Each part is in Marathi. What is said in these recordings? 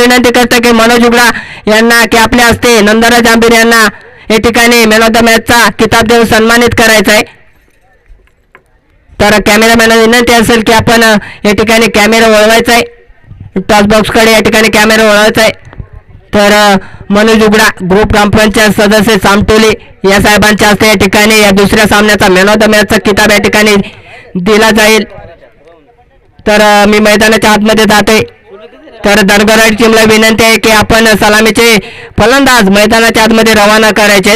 विनंती करतो की मनोज उगडा यांना की आपल्या हस्ते नंदराज आंबीर यांना या ठिकाणी मॅन ऑफ द मॅचचा किताब देऊन सन्मानित करायचा आहे. तर कॅमेरामॅनला विनंती असेल की आपण या ठिकाणी कॅमेरा वळवायचा आहे, टॉस बॉक्सकडे या ठिकाणी कॅमेरा वळवायचा आहे. तर मनोज उगडा ग्रुप ग्रामपंचायत सदस्य सामटोली या साहेबांच्या हस्ते या ठिकाणी या दुसऱ्या सामन्याचा मॅन ऑफ द मॅचचा किताब या ठिकाणी दिला जाईल. तर मी मैदानाच्या आतमध्ये जाते. तर धनगरवाडी टीमला विनंती आहे की आपण सलामीचे फलंदाज मैदानाच्या आतमध्ये रवाना करायचे.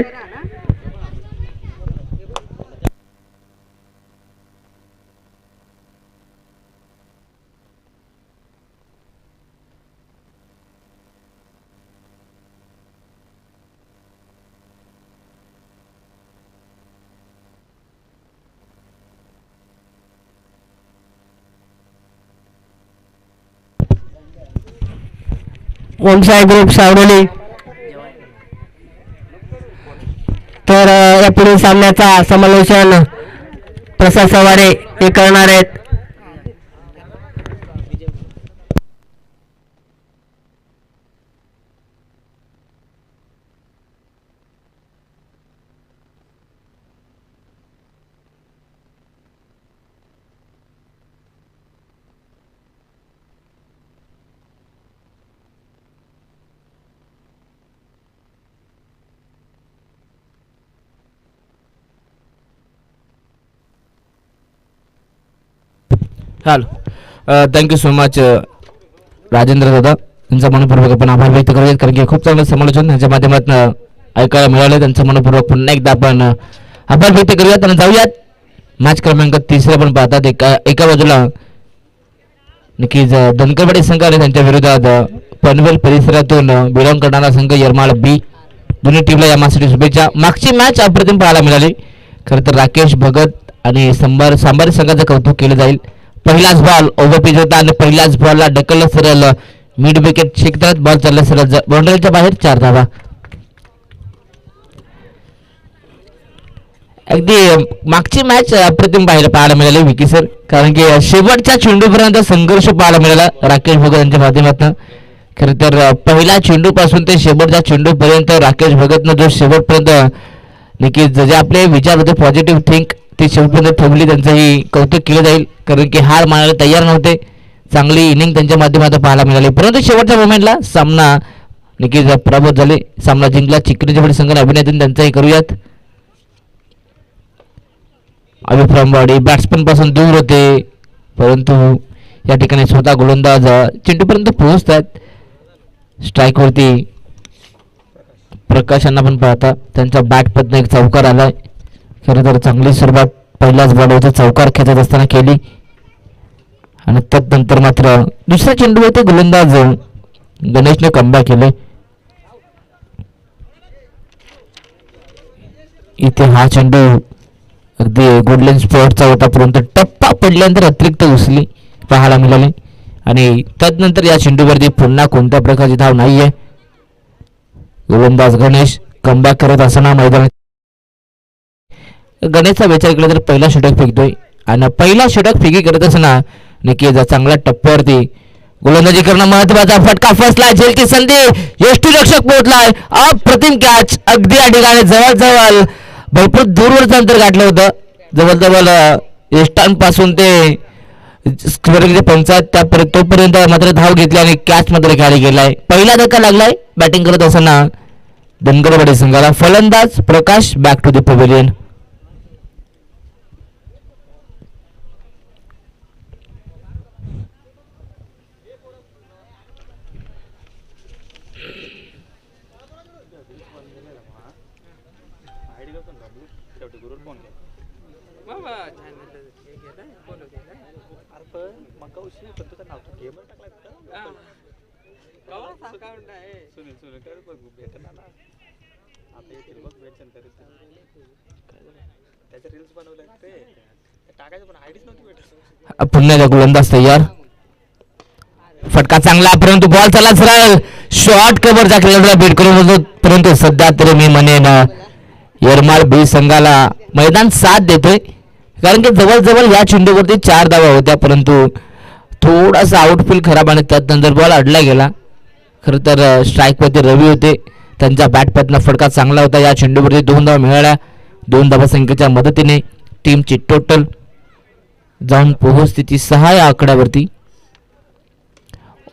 ओमसाई ग्रुप सावडोली. तर या पुढील सामन्याचा समालोचन प्रसाद सवारे हे करणार आहेत. Hello, thank you so much Rajendra दादा, त्यांचा मनपूर्वक आपण आभार व्यक्त करूयात, कारण की खूप चांगलं समालोचन यांच्या माध्यमातून ऐकायला मिळालं. त्यांचं मनपूर्वक पुन्हा एकदा आपण आभार व्यक्त करूयात आणि जाऊयात मॅच क्रमांक 3 पण पाहतात. एका बाजूला नक्कीच धनकरवाडी संघ आणि त्यांच्या विरोधात पनवेल परिसरातून बिलॉंग करणारा संघ यरमाळ बी. दोन्ही टीमला या मॅचसाठी शुभेच्छा. मागची मॅच अप्रतिम पाहायला मिळाली. खरं तर राकेश भगत आणि सांबारी संघाचं कौतुक केलं जाईल. पहिलाच बॉल ओव्हरपिच होता आणि पहिल्याच बॉलला ढकललं सरळ मिड विकेट क्षेत्रात बॉल चालला सरळ बाउंड्रीच्या बाहेर 4 धावा. अगदी मागची मॅच अप्रतिम पाहायला मिळाली विकी सर, कारण की शेवटच्या चेंडूपर्यंत संघर्ष पाहायला मिळाला राकेश भगत यांच्या माध्यमातून. खरं तर पहिल्या चेंडूपासून ते शेवटच्या चेंडूपर्यंत राकेश भगतनं जो शेवटपर्यंत नक्कीच जे आपले विचार होते पॉझिटिव्ह थिंक ते शेवटपर्यंत ठेवली, त्यांचंही कौतुक केलं जाईल. कारण की हार मानायला तयार नव्हते. चांगली इनिंग त्यांच्या माध्यमातून पाहायला मिळाली, परंतु शेवटच्या मोमेंटला सामना नक्कीच पराभूत झाले. सामना जिंकला चिखलीच्या संघाने. अभिनंदन त्यांचंही करूयात. अभिप्रामवाडी बॅट्समन पासून दूर होते, परंतु या ठिकाणी स्वतः गोलंदाज चेंडूपर्यंत पोहोचतात. स्ट्राईकवरती प्रकाश यांना पण पाहता त्यांच्या बॅटमधनं एक चौकार आलाय. खरं तर चांगली सुरुवात पहिल्याच बॉलवरती चौकार खेचत असताना केली आणि त्यानंतर मात्र दुसऱ्या चेंडूवरती गोलंदाज गणेशने कमबॅक केले. इथे हा चेंडू अगदी गोल्डन स्पॉटचा होता, परंतु टप्पा पडल्यानंतर अतिरिक्त उसली पाहायला मिळाली आणि त्यानंतर या चेंडूवरती पुन्हा कोणत्या प्रकारची धाव नाहीये. गोलंदाज गणेश कमबॅक करत असताना मैदानात गणेशचा विचार केला तर पहिला षटक फेकतोय आणि पहिला षटक फेकी करत असताना नक्कीच चांगल्या टप्प्यावरती गोलंदाजी करणं महत्वाचा. फटका फसलाय, झेलची संधी, यष्टीरक्षक पोहोचलाय, अप्रतिम कॅच. अगदी या ठिकाणी जवळजवळ भरपूर दूरवरचं अंतर गाठलं होतं. जवळजवळ यष्टांपासून ते पंचायत त्यापर्यंत तोपर्यंत मात्र धाव घेतली आणि कॅच मात्र खेळायला गेलाय. पहिला धक्का लागलाय बॅटिंग करत असताना धनगरवाडी संघाला. फलंदाज प्रकाश बॅक टू द पवेलियन. पुन्हा गोलंदाज तयार. फटका चांगला, परंतु बॉल चला सरळ शॉर्ट कव्हरचा खेळाडूला बीट करून होतो. परंतु सध्या तरी मी म्हणेन यरमाळ बी संघाला मैदान साथ देतोय, कारण की जवळजवळ या चेंडूवरती 4 धावा होत्या, परंतु थोडासा आउटफील्ड खराब आणि त्यानंतर बॉल अडला गेला खरं तर स्ट्राईकवरती रवी होते, त्यांच्या बॅटमधला फटका चांगला होता. या चेंडूवरती 2 धावा मिळाल्या. 2 धावा संख्येच्या मदतीने टीमची टोटल जाऊन पोहोचते ती 6 या आकड्यावरती.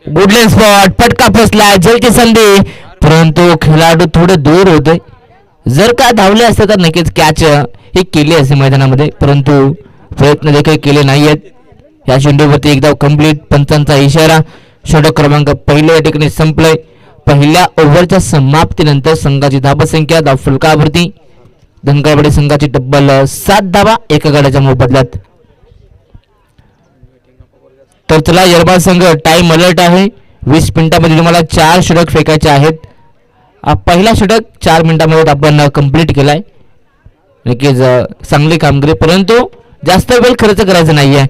गुडलँड स्पॉट, फटका फसला, जयची संधी, परंतु खेळाडू थोडे दूर होते. जर का धावले असते तर नक्कीच कॅच हे केली असते मैदानामध्ये, परंतु प्रयत्न देखील केले नाही आहेत. या चेंडूवरती एक धाव कंप्लीट. पंचांचा इशारा. षटक क्रमांक पहिले या ठिकाणी संपलंय. पहिल्या ओव्हरच्या समाप्तीनंतर संघाची धावसंख्या धाव फलकावरती धनगरवाडी संघाची तब्बल 7 धावा एका गड्याच्या मोबदल्यात. तर चला यरबाल संघ टाइम अलर्ट आहे. 20 मिनिटांमध्ये तुम्हाला 4 षटक फेकायचे आहेत. पहिला षटक 4 मिनिटांमध्ये आपण कंप्लीट केलाय. नक्कीच चांगली कामगिरी, परंतु जास्त वेळ खर्च करायचा नाहीये.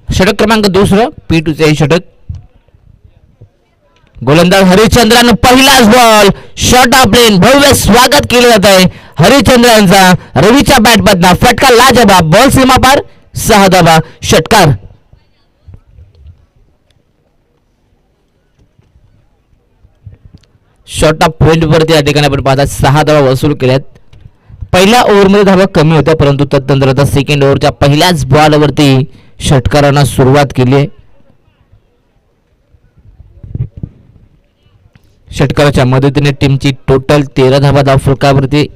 षटक क्रमांक 2 P2चे षटक. गोलंदाज हरिश्चंद्रानं पहिलाच बॉल शॉर्ट ऑफ लेन, भव्य स्वागत केले जात आहे हरिश्चंद्रांचा. रवीच्या बॅटमधला फटका लाजवाब, बॉल सीमा पार, 6 धावा, षटकार. शॉर्ट ऑफ पॉइंट वरती या ठिकाणी आपण पाहता 6 धावा वसूल केल्यात. पहिल्या ओव्हरमध्ये धावा कमी होत्या, परंतु तदनंतर आता सेकंड ओव्हरच्या पहिल्याच बॉलवरती षटकारांना सुरुवात केली आहे. षटकाराच्या मदतीने टीमची टोटल 13 धावा धाव फलकावरती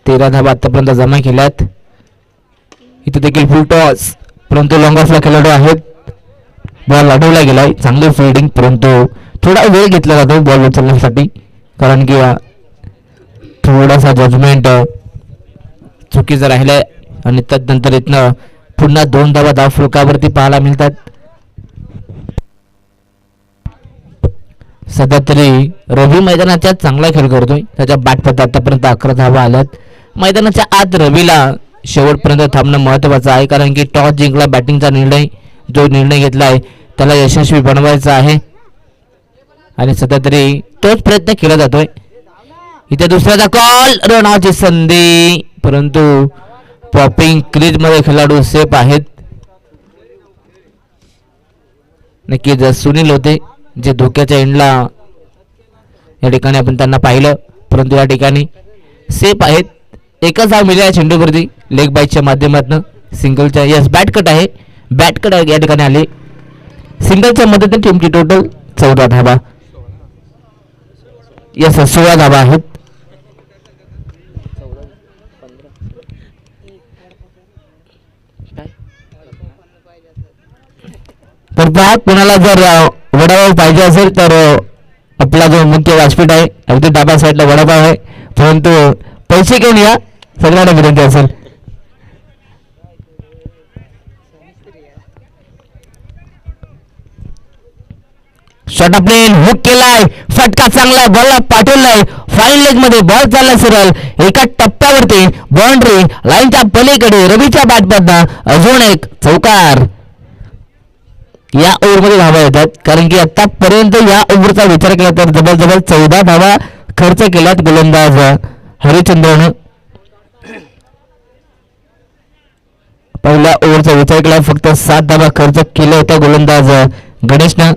13 धावा आतापर्यंत जमा केल्यात. इथे देखील फुल टॉस, परंतु लॉंग ऑफला खेळाडू आहेत. बॉल अडवला गेलाय. चांगली फिल्डिंग, परंतु थोडा वेळ घेतला जातो बॉल उचलण्यासाठी, कारण की थोडासा जजमेंट चुकीचं राहिलंय. आणि तदनंतर इथनं पुन्हा 2 धावा धाव फलकावरती पाहायला मिळतात. सध्या तरी रवी मैदानाच्या चांगला खेळ करतोय. त्याच्या बॅटमध्ये आतापर्यंत 11 धावा आल्यात. मैदानाच्या आत रवीला शेवटपर्यंत थांबणं महत्वाचं आहे, कारण की टॉस जिंकला बॅटिंगचा जो निर्णय घेतला आहे त्याला यशस्वी बनवायचा आहे आणि सध्या तरी तोच प्रयत्न केला जातोय. इथे दुसऱ्याचा कॉल, रनाची संधी, परंतु पॉपिंग क्रीज मध्ये खेळाडू सेफ आहेत. नक्कीच सुनील होते जे धोक्याच्या एंडला या ठिकाणी आपण त्यांना पाहिलं, परंतु या ठिकाणी सेफ आहेत. एकच धाव मिळाला चेंडूवरती लेग बाईच्या माध्यमातून सिंगलच्या. यस, बॅट कट आहे. बॅट कट या ठिकाणी आले. सिंगलच्या मदतीने टीमची टोटल 14 धावा. यस, 16 धावा आहेत. तर पहा, कोणाला जर वडापाव पाहिजे असेल तर आपला जो मुख्य व्यासपीठ आहे अगदी डाबा साईडला वडापाव आहे, परंतु पैसे घेऊन या, सगळ्यांना विनंती असेल. शॉर्ट ऑफ लेन, हुक केलाय, फटका चांगला, बॉलला पाठवलाय, फाईन लेग मध्ये बॉल चालला सरळ एका टप्प्यावरती बाउंड्री लाईनच्या पलीकडे. रवीच्या बॅटमधनं अजून एक चौकार. या ओव्हरमध्ये धावा येतात, कारण की आतापर्यंत या ओव्हरचा विचार केला तर जवळजवळ 14 धावा खर्च केल्यात गोलंदाज हरिश्चंद्रनं. पहिल्या ओव्हरचा विचार केला फक्त 7 धावा खर्च केल्या होत्या गोलंदाज गणेशनं.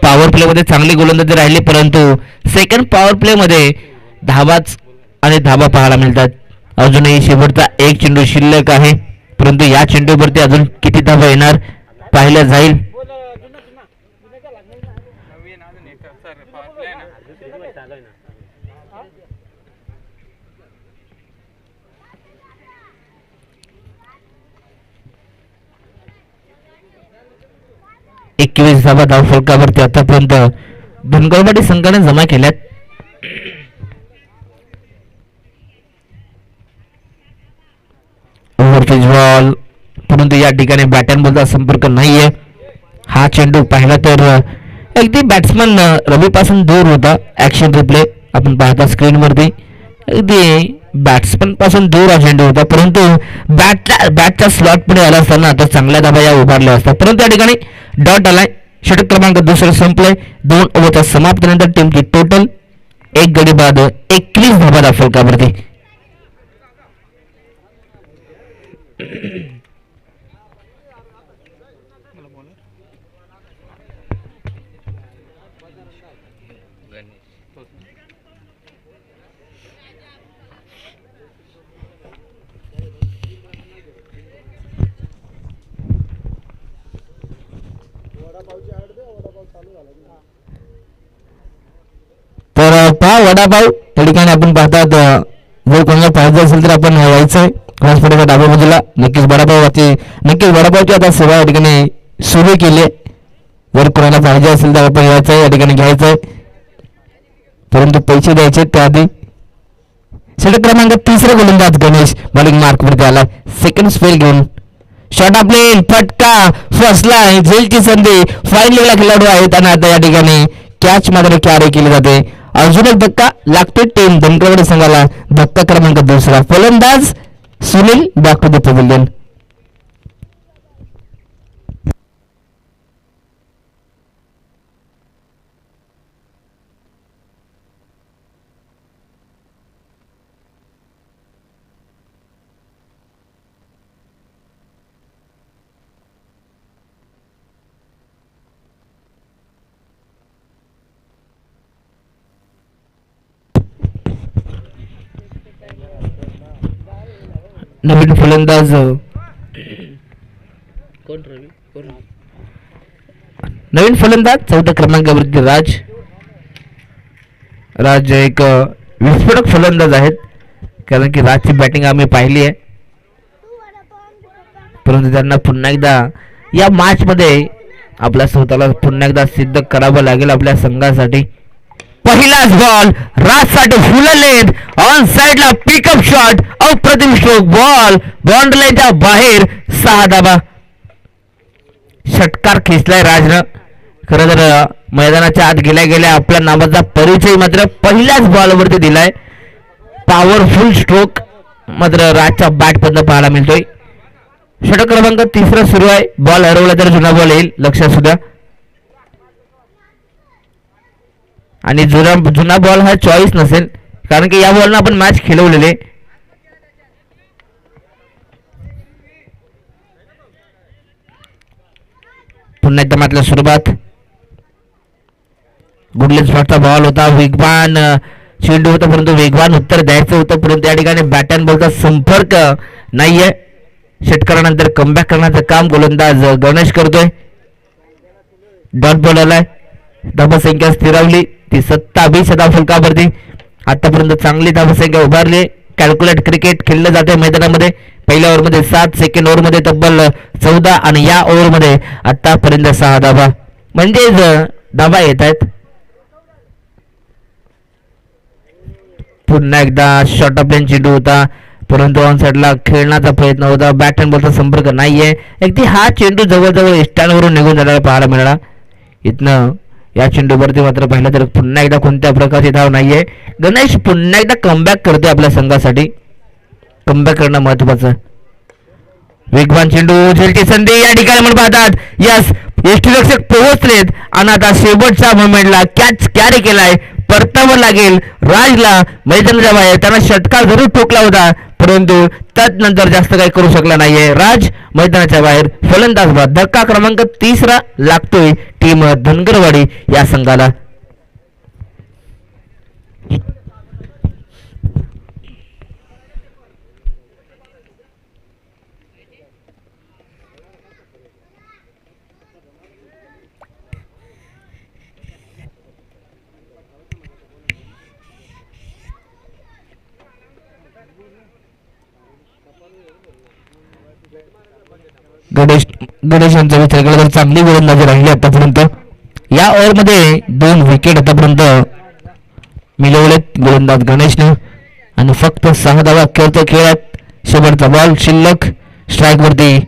पॉवर प्ले मध्ये चांगली गोलंदाजी राहिली, परंतु सेकंड पॉवर प्ले मध्ये धावाच आणि धावा पाहायला मिळतात. अजूनही शेवटचा एक चेंडू शिल्लक आहे, परंतु या चेंडूवरती अजून किती धावा येणार पाहिलं जाईल. एकवीस धावा धाव फलकावरती आतापर्यंत धनगरवाडी संघाने जमा केल्यात. ओव्हरपिच बॉल परंतु या ठिकाणी बॅट अँड बॉलचा संपर्क नाहीये. हा चेंडू पाहिला तर अगदी बॅट्समन रवीपासून दूर होता. ऍक्शन रिप्ले आपण पाहता स्क्रीनवरती, अगदी बॅट्समन पासून दूर हा चेंडू होता, परंतु बॅटच्या स्लॉट पुढे आला असताना आता चांगल्या धाबा या उभारल्या असतात. परंतु या ठिकाणी डॉट आलाय. षटक क्रमांक दुसरं संपलंय. 2 ओव्हरच्या समाप्तीनंतर टीमची टोटल 1 गडी बाद 21 धाबा फलकावरती. तर पहा वडापाव त्या ठिकाणी आपण पाहतात. जर कोणाला पाहिजे असेल तर आपण यायचंय हॉस्पिटलच्या डाव्या बाजूला. नक्कीच वडापावची आता सेवा या ठिकाणी सुरू केली आहे. जर कोणाला पाहिजे असेल तर आपण यायचंय, या ठिकाणी घ्यायचंय, परंतु पैसे द्यायचे त्याआधी. षटक क्रमांक तिसरा गोलंदाज गणेश बॉलिंग मार्क वरती आलाय. सेकंड स्पेल घेऊन शॉट आपले फटका फसलाय. झेलची संधी फाईन लेवलला खेळाडू आहेत आणि आता या ठिकाणी कॅच मात्र कॅरी केली जाते. अजून एक धक्का लागतोय टीम धनकरवाडी संघाला. धक्का क्रमांक दुसरा. फलंदाज Sunil back to the pavilion. नवीन फलंदाज चौथ्या क्रमांकावरती राज एक विस्फोटक फलंदाज आहेत, कारण की राजची बॅटिंग आम्ही पाहिली आहे. परंतु त्यांना पुन्हा एकदा या मॅच मध्ये आपल्या स्वतःला पुन्हा एकदा सिद्ध करावं लागेल आपल्या संघासाठी. पहिलाच बॉल राजसाठी फुल लेंथ ऑन साइडला पिकअप शॉट अप्रतिम स्ट्रोक. बॉल बाउंड्री लाईनच्या बाहेर 6 धाबा. षटकार खेचलाय राजनं. खरं तर मैदानाच्या आत गेल्या आपल्या नावाचा परिचय मात्र पहिल्याच बॉलवरती दिलाय. पॉवरफुल स्ट्रोक मात्र राजच्या बॅट मधनं पाहायला मिळतोय. षटक क्रमांक तिसरा सुरू आहे. बॉल हरवला तर जुना बॉल येईल, लक्षात सुद्धा. आणि जुना बॉल हा चॉईस नसेल, कारण की या बॉलनं आपण मॅच खेळवलेले. पुन्हा एकदा मात्र सुरुवात. गुडलेस शॉटचा बॉल होता, वेगवान चेंडू होता, परंतु वेगवान उत्तर द्यायचं होतं, परंतु या ठिकाणी बॅट अँड बॉलचा संपर्क नाहीये. षटकारानंतर कमबॅक करण्याचं काम गोलंदाज गणेश करतोय. डॉट बॉल आलाय. धावसंख्या स्थिरावली ती 27 फलकावरती. आतापर्यंत चांगली धावसंख्या उभारली. कॅल्क्युलेट क्रिकेट खेळलं जाते मैदानामध्ये. पहिल्या ओव्हरमध्ये 7, सेकंड ओव्हरमध्ये तब्बल 14 आणि या ओव्हरमध्ये आतापर्यंत 6 धाबा, म्हणजेच धाबा येत आहेत. पुन्हा एकदा शॉर्ट ऑफ लेन चेंडू होता, परंतु ऑन साइडला खेळण्याचा प्रयत्न होता. बॅट अँड बॉलचा संपर्क नाहीये. अगदी हा चेंडू जवळजवळ स्टँडवरून निघून जायला पाहायला मिळाला. इथनं या चेंडूवरती मात्र पाहिलं तर पुन्हा एकदा कोणत्या प्रकारची धाव नाहीये. गणेश पुन्हा एकदा कमबॅक करतोय आपल्या संघासाठी. कमबॅक करणं महत्वाचं. वेगवान चेंडू, झेलची संधी या ठिकाणी म्हणून पाहतात. यस, यष्टीरक्षक पोहोचलेत आणि आता शेवटच्या मोमेंटला कॅच कॅरी केलाय. परतावं लागेल राजला मैदानाच्या बाहेर. त्यांना षटकार जरूर ठोकला होता, परंतु त्यानंतर जास्त काही करू शकला नाहीये. राज मैदानाच्या बाहेर. फलंदाज बाद. धक्का क्रमांक 3 लागतोय टीम धनगरवाडी या संघाला. गणेश यांचा विचार केला तर चांगली गोलंदाजी राहिली आतापर्यंत. या ओव्हरमध्ये 2 विकेट आतापर्यंत मिळवलेत गोलंदाज गणेशने आणि फक्त 6 धावा खेळत. शेवटचा बॉल शिल्लक. स्ट्राईक वरती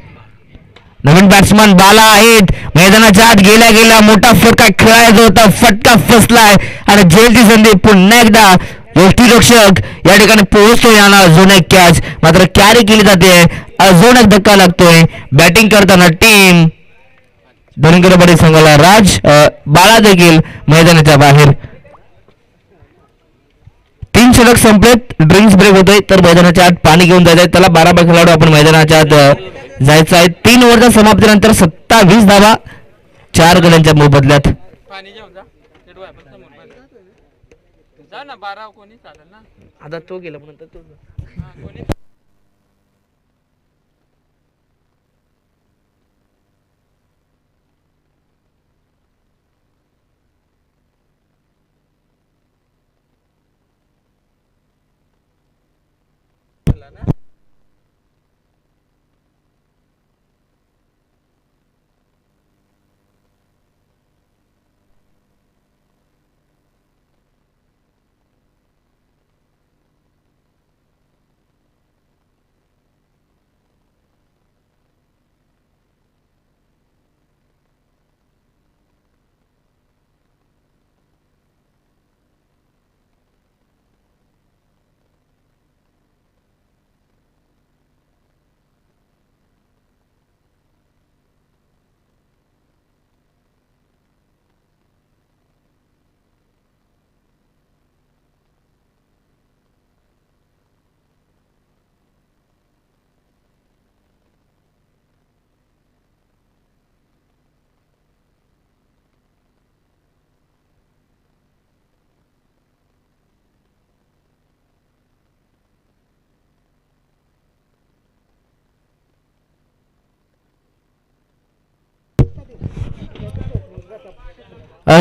नवीन बॅट्समन बाला आहेत. मैदानाच्या आत गेल्या गेल्या मोठा फटका खेळायचा होता, फटका फसलाय आणि झेलची संधी. पुन्हा एकदा यष्टीरक्षक या ठिकाणी पोहोचतो याला अजून एक कॅच मात्र कॅरी केली जाते. अजून एक धक्का लागतोय. बॅटिंग करताना टीम धनगरवाडी संघाला बाळा देखील मैदानाच्या बाहेर. 3 षटक संपलेत. ड्रिंक्स ब्रेक होतोय तर मैदानाच्या आत पाणी घेऊन जायचंय. त्याला 12 खेळाडू आपण मैदानाच्या आत जायचं आहे. 3 ओव्हरच्या समाप्तीनंतर 27 धावा 4 गड्यांच्या मोबदल्यात. आता तो गेला म्हणून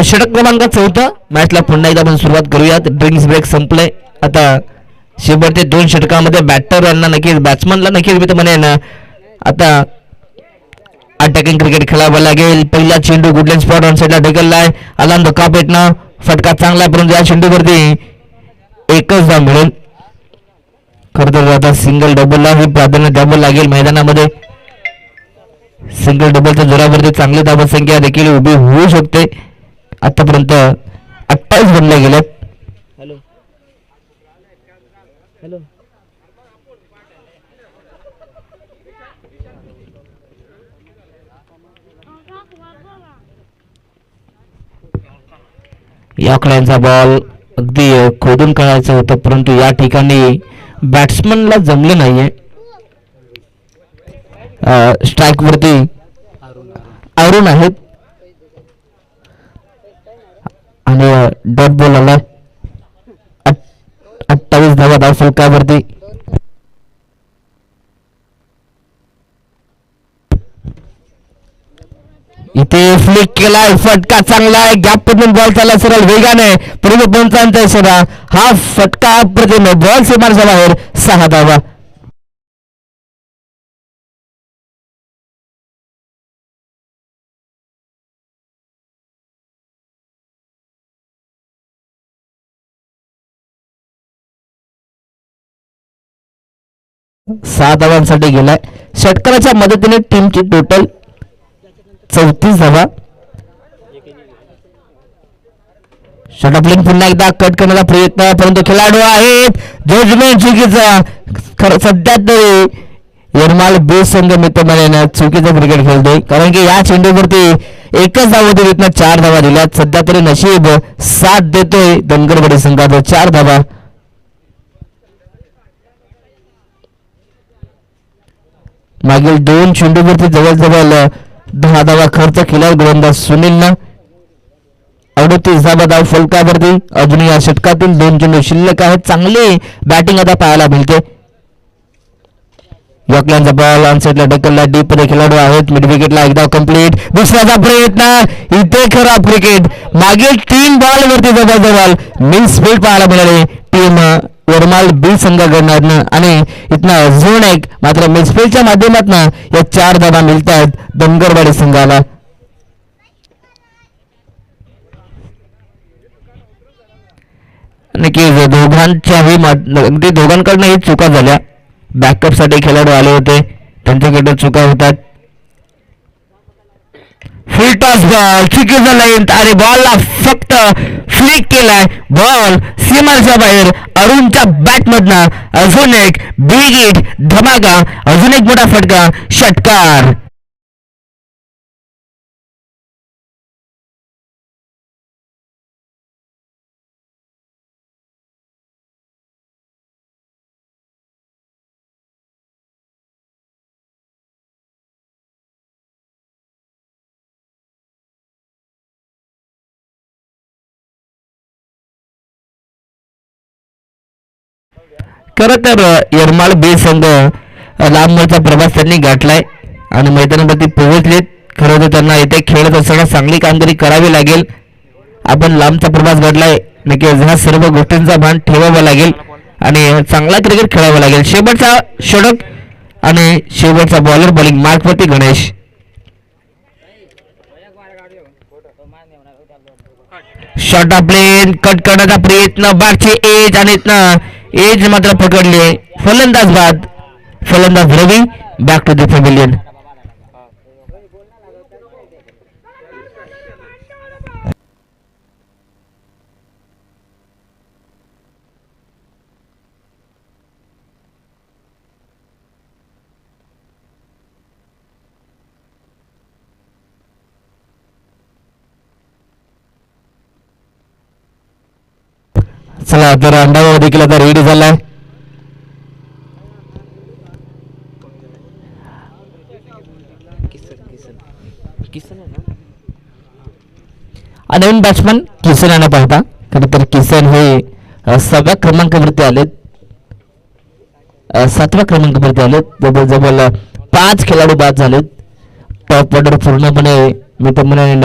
षटक क्रमांक 4 मॅचला पुन्हा एकदा आपण सुरुवात करूयात. ड्रिंक्स ब्रेक संपले. आता शेवटचे 2 षटकामध्ये बॅटर यांना नक्कीच बॅट्समनला नक्कीच मी तर म्हणेन आता अटॅकिंग क्रिकेट खेळावं लागेल. पहिला चेंडू गुडलँड स्पॉट ऑन साईडला ढकललाय. अलान धक्का पेटणं फटका चांगला परंतु या चेंडूवरती एकच धाव मिळेल. खरं तर आता सिंगल डबलला हे प्राधान्य द्यावं लागेल. मैदानामध्ये सिंगल डबलच्या जोरावरती चांगली धावसंख्या देखील उभी होऊ शकते. आतापर्यंत 28 बनले गेलेत. हॅलो हॅलो या खेळांचा बॉल अगदी खोदून काढायचं होतं परंतु या ठिकाणी बॅट्समनला जमले नाहीये. स्ट्राईक वरती अरुण आहेत आणि डॉट बॉल आला. 28 धावा धाव फलकावरती. इथे फ्लिक केलाय. फटका चांगला आहे. गॅप मधून बॉल चालला सरळ वेगाने परंतु पंचांचा इशारा. हा फटका अप्रतिम. बॉल सीमाच्या बाहेर. 6 धावा. सात धावांसाठी गेलाय. षटकाराच्या मदतीने टीमची टोटल 34 धावा. षटकलिंग पुन्हा एकदा कट करण्याचा प्रयत्न परंतु खेळाडू आहेत. जजमेंट चुकीचा. सध्या तरी यरमाल बे संघ मित्रमंडळाने चुकीचं क्रिकेट खेळतोय कारण की या चेंडूवरती एकच धाव होती. तिथनं 4 धावा दिल्यात. सध्या तरी नशीब साथ देतोय धनगरवाडी संघाचा. 4 धावा. मागील 2 चेंडूवरती जवळजवळ 10 धावा खर्च केला गोलंदाज सुनीलनं. 38 धावा धाव फलकावरती. अजून या षटकातील 2 चेंडू शिल्लक आहेत. चांगली बॅटिंग आता पाहायला मिळते. यॉकलँडचा बॉल ऑन साईडला ढकलला. डीप मध्ये खेळाडू आहेत. मिड विकेटला एकदा कंप्लीट. दुसऱ्याचा प्रयत्न. इथे खराब क्रिकेट. मागील 3 बॉल वरती जवळजवळ मिस फील्ड पाहायला मिळाले टीम वरमाल बी संघाकडून आणि इथनं अजून एक मात्र मिसफील्डच्या माध्यमातून या 4 धावा मिळतात धनगरवाडी संघाला. नक्कीच दोघांच्याही अगदी दोघांकडूनही चुका झाल्या. बॅकअप साठी खेळाडू आले होते त्यांच्याकडे चुका होतात. टॉस बॉल चुकीचा लाईन आणि बॉलला फक्त फ्लिक केलाय. बॉल सीमाच्या बाहेर. अरुणच्या बॅट मधनं अजून एक बिग हिट धमाका, अजून एक मोठा फटका, षटकार. खरं तर येरमाळ बी संघ लांबचा प्रवास त्यांनी गाठलाय आणि मैदानावरती पोहोचलेत. खरं तर त्यांना इथे खेळत असताना चांगली कामगिरी करावी लागेल. आपण लांबचा प्रवास गाठलाय, नक्कीच ह्या सर्व गोष्टींचा भान ठेवावा लागेल आणि चांगला क्रिकेट खेळावा लागेल. शेवटचा षटक आणि शेवटचा बॉलर बॉलिंग मार्कवरती Ganesh. Short of plain cut करण्याचा प्रयत्न, बॅटची एज आणि एज मात्र पकडले. फलंदाज बाद, फलंदाज Ravi. Back to the pavilion. चला तर अंडावा देखील आता रेडी झालाय. नवीन बॅट्समन किसन यांना पाहता. खरं तर किसन हे 6व्या क्रमांकावरती आलेत, 7व्या क्रमांकावरती आलेत. जवळजवळ 5 खेळाडू बाद झालेत. टॉप ऑर्डर पूर्णपणे मी तर म्हणेन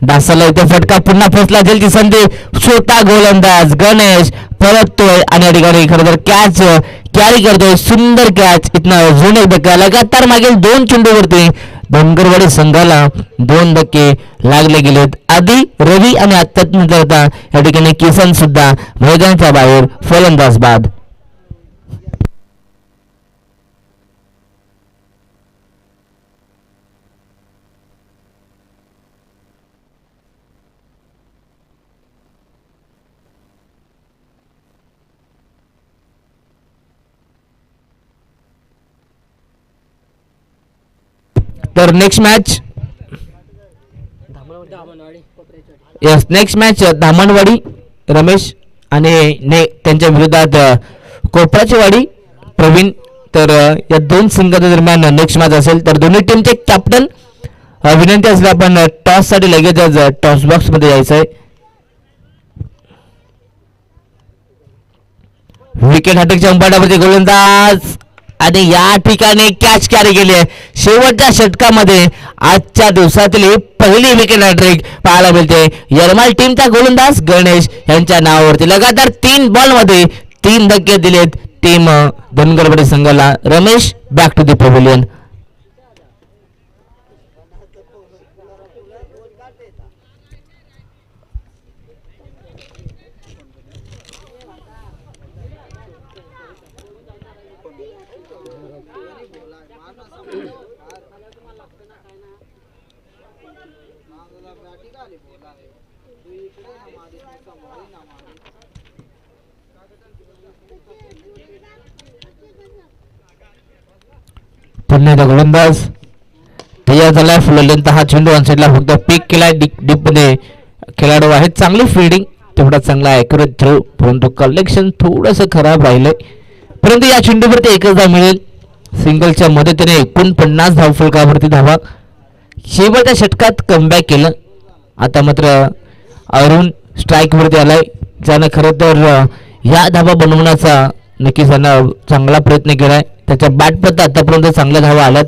डासाला इथे फटका पुन्हा फसला. जलदी संधी, छोटा गोलंदाज गणेश परततोय आणि या ठिकाणी खरं तर कॅच कॅरी करतोय. सुंदर कॅच. इथनं अजून एक धक्का लगातार मागील 2 चेंडूवरती धनगरवाडी संघाला 2 धक्के लागले गेलेत. आधी रवी आणि आता या ठिकाणी किसन सुद्धा मैदानाच्या बाहेर, फलंदाज बाद. तर नेक्स्ट मॅच धामणवाडी रमेश आणि त्यांच्या विरोधात कोपराचीवाडी प्रवीण. तर या 2 संघाच्या दरम्यान नेक्स्ट मॅच असेल. तर दोन्ही टीमचे कॅप्टन विनंती असेल आपण टॉस साठी लगेच टॉस बॉक्स मध्ये यायचं आहे. विकेट हटकच्या उंपाटावरती गोलंदाज आणि या ठिकाणी कॅच कॅरी केली आहे. शेवटच्या षटकामध्ये आजच्या दिवसातील ही पहिली विकेट हॅट्रिक पाहायला मिळते. यरमाल टीमचा गोलंदाज गणेश यांच्या नावावरती लगातार 3 बॉलमध्ये 3 धक्के दिलेत टीम धनगरवाडी संघाला. Ramesh back to the pavilion. पुन्हा गोलंदाज तयार झालाय. फुललेंत हा चेंडू वन साईडला फक्त पिक केलाय. डीप मध्ये खेळाडू आहेत. चांगली फिल्डिंग, तेवढा चांगला ॲक्युरेट थ्रो, परंतु कलेक्शन थोडंसं खराब राहिलंय. परंतु या चेंडूवरती एकच धाव मिळेल. सिंगलच्या मदतीने 49 धावफलकावरती धावा. शेवटच्या षटकात कमबॅक केलं. आता मात्र अरुण स्ट्राईक वरती आलाय, ज्यानं खरं तर या धावा बनवण्याचा नक्कीच त्यानं चांगला प्रयत्न केलाय. त्याच्या बॅटपर्यंत आतापर्यंत चांगल्या धावा आल्यात.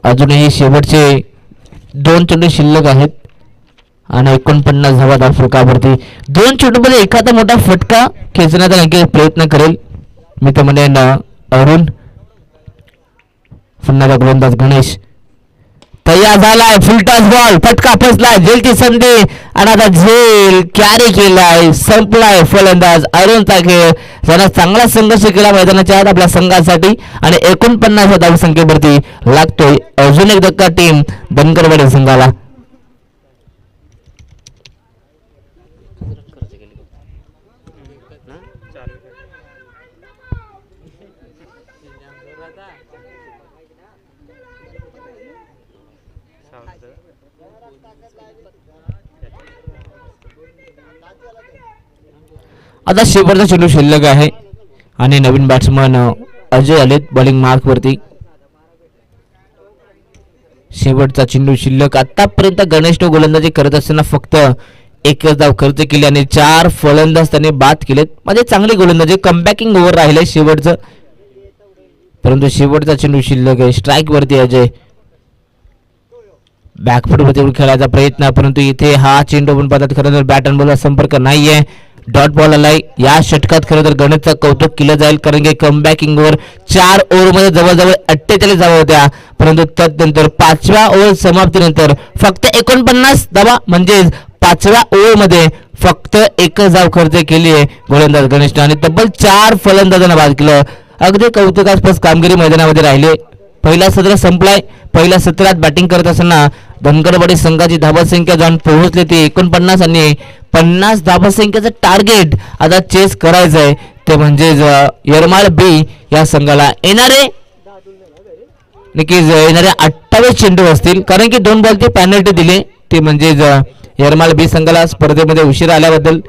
अजूनही शेवटचे 2 चेंडू शिल्लक आहेत आणि 49 धावा धावफलकावरती. 2 चेंडूमध्ये एखादा मोठा फटका खेचण्याचा नक्की प्रयत्न करेल मी तर म्हणेन अरुण. पुन्हा गोलंदाज गणेश. तयार झालाय, फुलटॉस बॉल, फटका फसलाय, झेलची संधी आणि आता झेल कॅरी केलाय, संपलाय फलंदाज अरुणचा खेळ. ज्यानं चांगला संघर्ष केला मैदानाच्या आत आपल्या संघासाठी आणि 49 धावसंख्येवरती लागतोय अजून एक धक्का टीम धनगरवाडी संघाला. आता शेवटचा चेंडू शिल्लक आहे आणि नवीन बॅट्समन अजय आलेत बॉलिंग मार्क वरती. शेवटचा चेंडू शिल्लक. आतापर्यंत गणेश तो गोलंदाजी करत असताना फक्त एकच धाव खर्च केली आणि 4 फलंदाज त्याने बाद केलेत. म्हणजे चांगली गोलंदाजी, कमबॅकिंग ओव्हर राहिले शेवटचं. परंतु शेवटचा चेंडू शिल्लक आहे. स्ट्राईक वरती अजय बॅकफूट वरती खेळायचा प्रयत्न, परंतु इथे हा चेंडू पण पाहतात खरं तर बॅट अँड बॉलचा संपर्क नाहीये. डॉट बॉल आलाय. या षटकात खरं तर गणेशचं कौतुक केलं जाईल, कारण की कमबॅकिंग ओव्हर 4 ओव्हरमध्ये जवळजवळ 48 धावा होत्या, परंतु त्यानंतर 5व्या ओव्हर समाप्तीनंतर फक्त 49 धावा, म्हणजे 5व्या ओव्हरमध्ये फक्त एकच धाव खर्च केली आहे गोलंदाज गणेशने आणि तब्बल 4 फलंदाजांना बाद केलं. अगदी कौतुकास्पद कामगिरी मैदानामध्ये राहिली. पहिला सत्र संपलाय. पहिल्या सत्रात बॅटिंग करत असताना धनगरवाडी संघाची धावसंख्या जाऊन पोहोचली ती 49 आणि 50 धावसंख्येचं टार्गेट आता चेस करायचं आहे, ते म्हणजे यरमाळ बी या संघाला येणारे 28 चेंडू असतील, कारण की 2 बॉलची पॅनल्टी दिली, ते म्हणजे यरमाळ बी संघाला स्पर्धेमध्ये उशिरा आल्याबद्दल.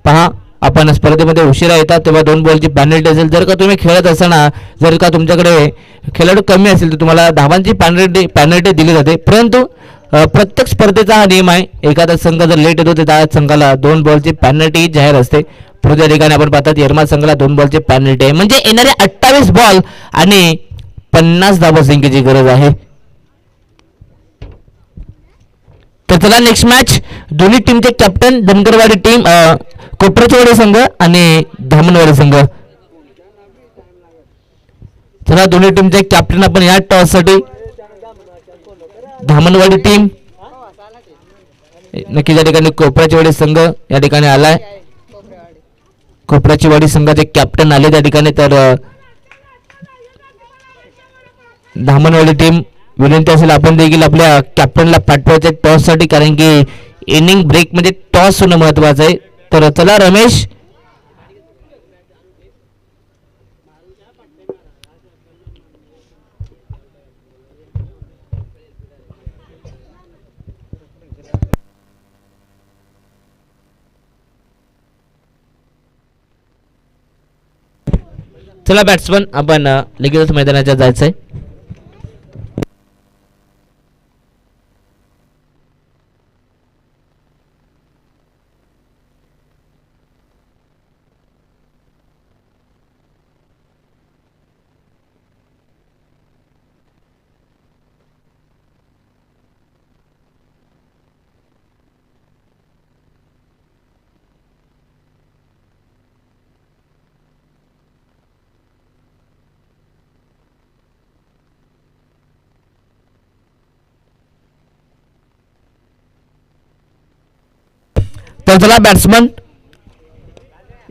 पहा, आपण स्पर्धेमध्ये उशिरा येतात तेव्हा 2 बॉलची पॅनल्टी असेल. जर का तुम्ही खेळत असताना जर का तुमच्याकडे खेळाडू कमी असेल तर तुम्हाला धावांची पॅनल्टी दिली जाते, परंतु प्रत्येक स्पर्धेचा हा नियम आहे. एखादा संघ जर लेट येतो तर त्या संघाला 2 बॉलची पॅनल्टी जाहीर असते. परंतु या ठिकाणी आपण पाहतात यरमाळ संघाला 2 बॉलची पॅनल्टी आहे, म्हणजे येणारे 28 बॉल आणि 50 धावसंख्येची गरज आहे. तर चला नेक्स्ट मॅच. दोन्ही टीमचे कॅप्टन धनगरवाडी टीम, कोपरचवाडी संघ आणि धामणवाडी संघ. चला दोन्ही टीमचे कॅप्टन आपण या टॉस साठी. धामणवाडी टीम नक्की या ठिकाणी कोपराचीवाडी संघ या ठिकाणी आलाय. कोपराचीवाडी संघाचे कॅप्टन आले त्या ठिकाणी. तर धामणवाडी टीम विनंती असेल आपण देखील आपल्या कॅप्टनला पाठवायचे टॉस साठी, कारण की इनिंग ब्रेक मध्ये टॉस होणं महत्वाचं आहे. तर चला रमेश. चला बॅट्समन आपण लगेचच मैदानाच्या जायचंय. तर चला बॅट्समन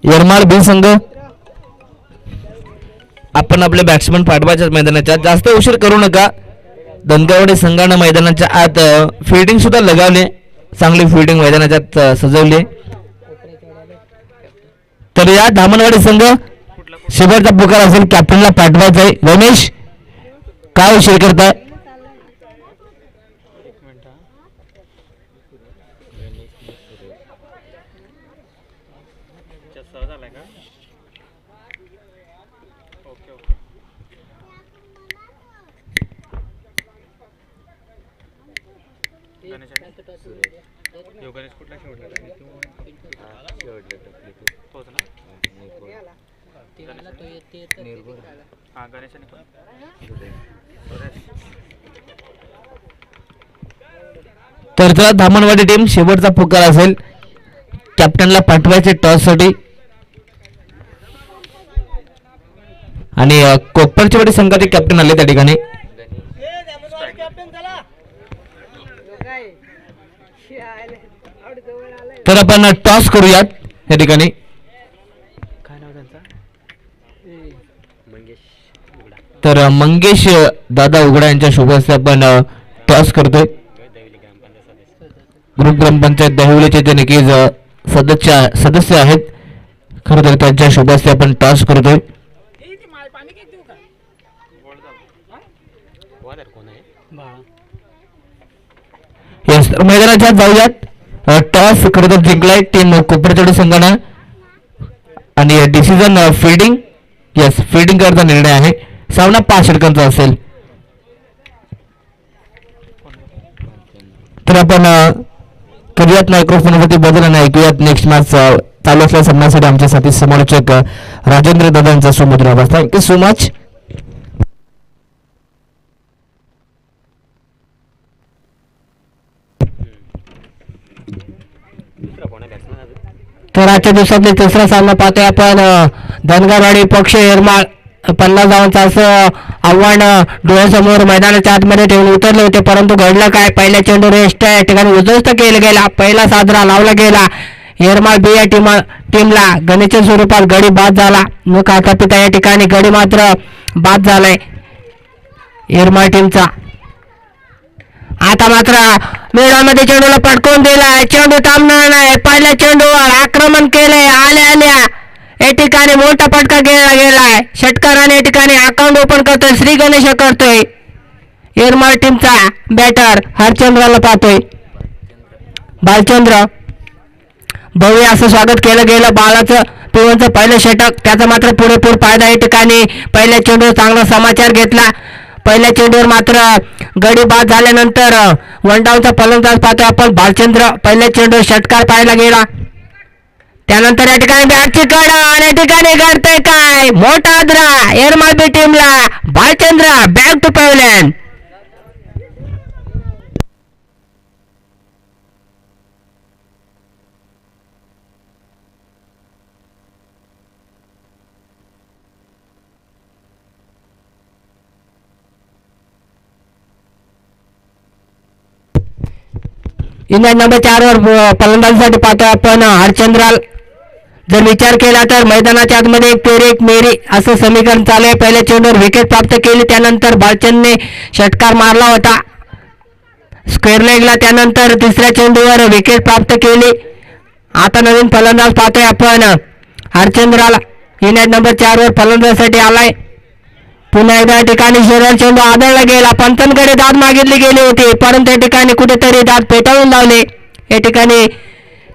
यरमाळ बी संघ आपण आपले बॅट्समन पाठवायच्या मैदानाच्या. जास्त उशीर करू नका. धनगरवाडी संघानं मैदानाच्या आत फिल्डिंग सुद्धा लगावले, चांगली फिल्डिंग मैदानाच्या आत सजवली. तर या धामणवाडी संघ शेवटचा पुकार असेल, कॅप्टनला पाठवायचा आहे. रमेश, काय उशीर करताय? तर चला धामणवाडी टीम शेवटचा पुकार असेल, कॅप्टनला पाठवायचे टॉस साठी. आणि कोपरचीवाडी संघाचे कॅप्टन आले त्या ठिकाणी. तर आपण टॉस करूयात या ठिकाणी. तर मंगेश दादा उघडा यांच्या शुभ हस्ते आपण टॉस करतोय. ग्रुप ग्रामपंचायत दहिवलीचे ते नक्कीच सदस्य आहेत. खरं तर त्यांच्या शुभ हस्ते आपण टॉस करतोय. यस, मैदानाच्या जाऊयात. टॉस खरं तर जिंकलाय टीम कोपरचोडी संघानं आणि डिसिजन फिल्डिंग, यस फिल्डिंग करता निर्णय आहे. सामना 5 षटकांचा असेल. तर आपण करूयात मायक्रोफोनवरती बदल आणि ऐकूयात नेक्स्ट मॅच चालू असलेल्या सामन्यासाठी आमच्या साथी समालोचक राजेंद्र दादा यांचा सुमधुर आवाज. Thank you so much. तर आजच्या दिवसातले तिसरा सामना पाहतोय आपण. धनगरवाडी पक्ष येरमाळ 50 धावांचं असं आव्हान डोळ्यासमोर मैदानाच्या आतमध्ये ठेवून उतरले होते, परंतु घडलं काय. पहिल्या चेंडूवर एष्ट या ठिकाणी उद्ध्वस्त केला गेला. पहिला साजरा लावला गेला. येरमाळ बी या टीमला गणेशच्या स्वरूपात गडी बाद झाला. न खाता पिता या ठिकाणी गडी मात्र बाद झालाय येरमाळ टीमचा. आता मात्र मेळामध्ये चेंडूला पटकवून दिलाय. चेंडू थांबणार नाही. पहिल्या चेंडूवर आक्रमण केलंय. आल्या या ठिकाणी मोठा फटका गेलाय. षटकाराने या ठिकाणी अकाउंट ओपन करतोय. श्री गणेश करतोय. येरमाळ टीमचा बॅटर हरचंद्राला पाहतोय. बालचंद्र भव्य असं स्वागत केलं गेलं बाळाचं. पिवनचं पहिलं षटक, त्याचा मात्र पुरेपूर फायदा या ठिकाणी पहिल्या चेंडूवर चांगला समाचार घेतला. पहिल्या चेंडूवर मात्र गडी बाद झाल्यानंतर वन डाऊनचा फलंदाज पाहतोय आपण बालचंद्र. पहिल्या चेंडूवर षटकार पाहायला गेला. त्यानंतर या ठिकाणी बॅटची कडा आणि या ठिकाणी घडतंय काय. मोठा आदरा येरमाळ बी टीमला. Balchandra back to pavilion. इंग्लंड नंबर 4 वर फलंदाजीसाठी पाहतोय आपण हरचंद्राल. जर विचार केला तर मैदानाच्या आतमध्ये एक पेरी एक मेरी असं समीकरण चालू आहे. पहिल्या चेंडूवर विकेट प्राप्त केली, त्यानंतर बालचंदने षटकार मारला होता स्क्वेअर लेगला. त्यानंतर तिसऱ्या चेंडूवर विकेट प्राप्त केली. आता नवीन फलंदाज पाहतोय आपण हरचंद्राला. इंग्लंड नंबर 4 वर फलंदाजीसाठी आलाय. पुन्हा एकदा ठिकाणी शरीर चेंडू आदळला गेला. पंचांकडे दाद मागितली गेली होती, परंतु या ठिकाणी कुठेतरी दाद पेटाळून लावले. या ठिकाणी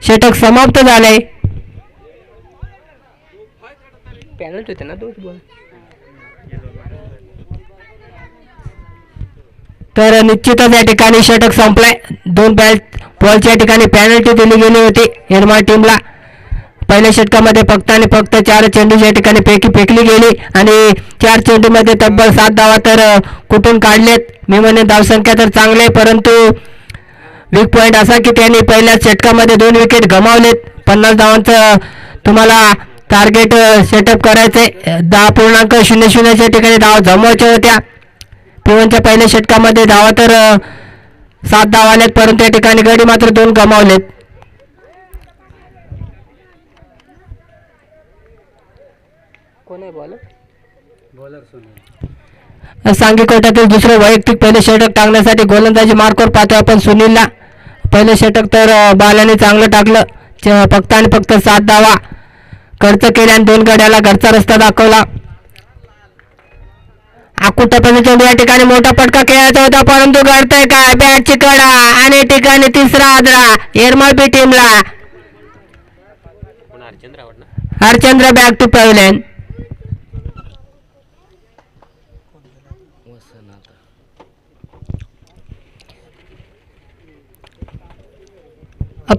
षटक समाप्त झाले. तर निश्चितच या ठिकाणी षटक संपलाय. 2 बॉलच्या ठिकाणी पॅनल्टी दिली गेली होती येरमाळ टीमला. पहिल्या षटकामध्ये फक्त आणि फक्त 4 चेंडू या ठिकाणी फेकली गेली आणि 4 चेंडूमध्ये तब्बल 7 धावा तर कुठून काढलेत. मी म्हणेन धावसंख्या तर चांगली आहे, परंतु वीक पॉईंट असा की त्यांनी पहिल्या षटकामध्ये 2 विकेट गमावलेत. 50 धावांचं तुम्हाला टार्गेट सेटअप करायचंय. 10.00 या ठिकाणी धावा जमवायच्या होत्या. पिवनच्या पहिल्या षटकामध्ये धावा तर 7 धावा आल्यात, परंतु या ठिकाणी गडी मात्र 2 गमावलेत. सांगी कोट्यातील दुसरे वैयक्तिक पहिले षटक टाकण्यासाठी गोलंदाजी मार्कवर पाहतोय आपण सुनीलला. पहिले षटक तर बालाने चांगलं टाकलं. फक्त आणि फक्त 7 धावा खर्च केल्या आणि 2 गड्याला घरचा रस्ता दाखवला. आकुटपणे चेंडू या ठिकाणी मोठा फटका खेळायचा होता, परंतु घडतंय काय. बॅटची कडा आणि या ठिकाणी तिसरा आदरा येरमाळ बी टीमला. Harchandra back to pavilion.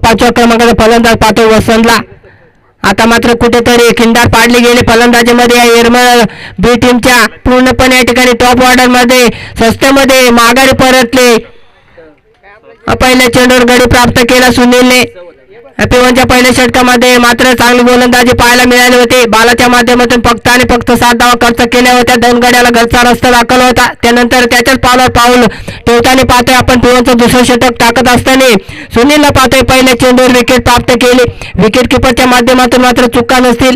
पाचव्या क्रमांकाचा फलंदाज पाहतो वसंतला. आता मात्र कुठेतरी खिंडार पाडली गेली फलंदाजीमध्ये या येरमाळ बी टीमच्या. पूर्णपणे या ठिकाणी टॉप ऑर्डर मध्ये संस्थेमध्ये माघारी परतले. पहिल्या चेंडूवर गडी प्राप्त केला सुनीलने P1च्या पहिल्या षटकामध्ये मात्र चांगली गोलंदाजी पाहायला मिळाली होती. बालाच्या माध्यमातून फक्त आणि फक्त 7 धावा खर्च केल्या होत्या. 2 गड्याला घरचा रस्ता दाखवला होता. त्यानंतर त्याच्याच पावलावर पाऊल ठेवताना पाहतोय आपण P1चं दुसरं षटक टाकत असताना सुनीलला पाहतोय पहिल्या चेंडूवर विकेट प्राप्त केली. विकेट किपरच्या माध्यमातून मात्र चुका नसतील.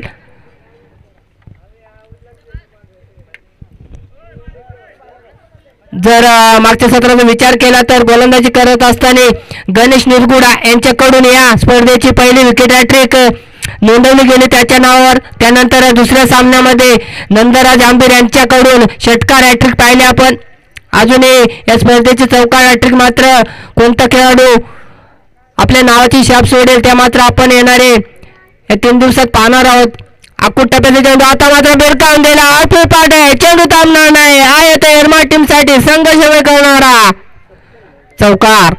जर मागच्या सत्राचा विचार केला तर गोलंदाजी करत असताना गणेश निरगुडा यांच्याकडून या स्पर्धेची पहिली विकेट हॅट्रिक नोंदवली गेली त्याच्या नावावर. त्यानंतर दुसऱ्या सामन्यामध्ये नंदराज आंबीर यांच्याकडून षटकार हॅट्रिक पाहिले आपण. अजूनही या स्पर्धेची चौकार हॅट्रिक मात्र कोणता खेळाडू आपल्या नावाची छाप सोडेल त्या मात्र आपण येणारे या 3 दिवसात पाहणार आहोत. आकुट टप्प्याचा चेंडू आता मात्र बेरकावून दिला. आठवे पाठ आहे, चेंडू थांबणार नाही. हा येतो एरमाळ टीम साठी संघर्ष करणारा चौकार.